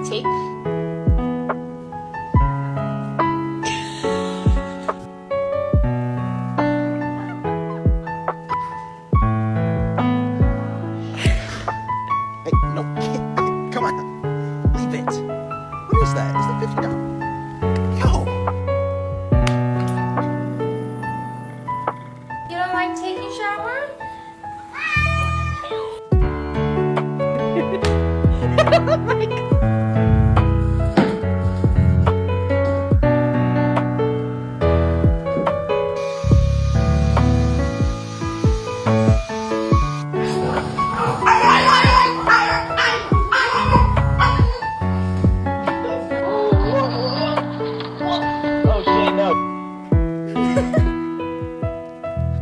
take? Hey, no, come on. Leave it. What is that? Is that $50? Yo! You don't like taking shower?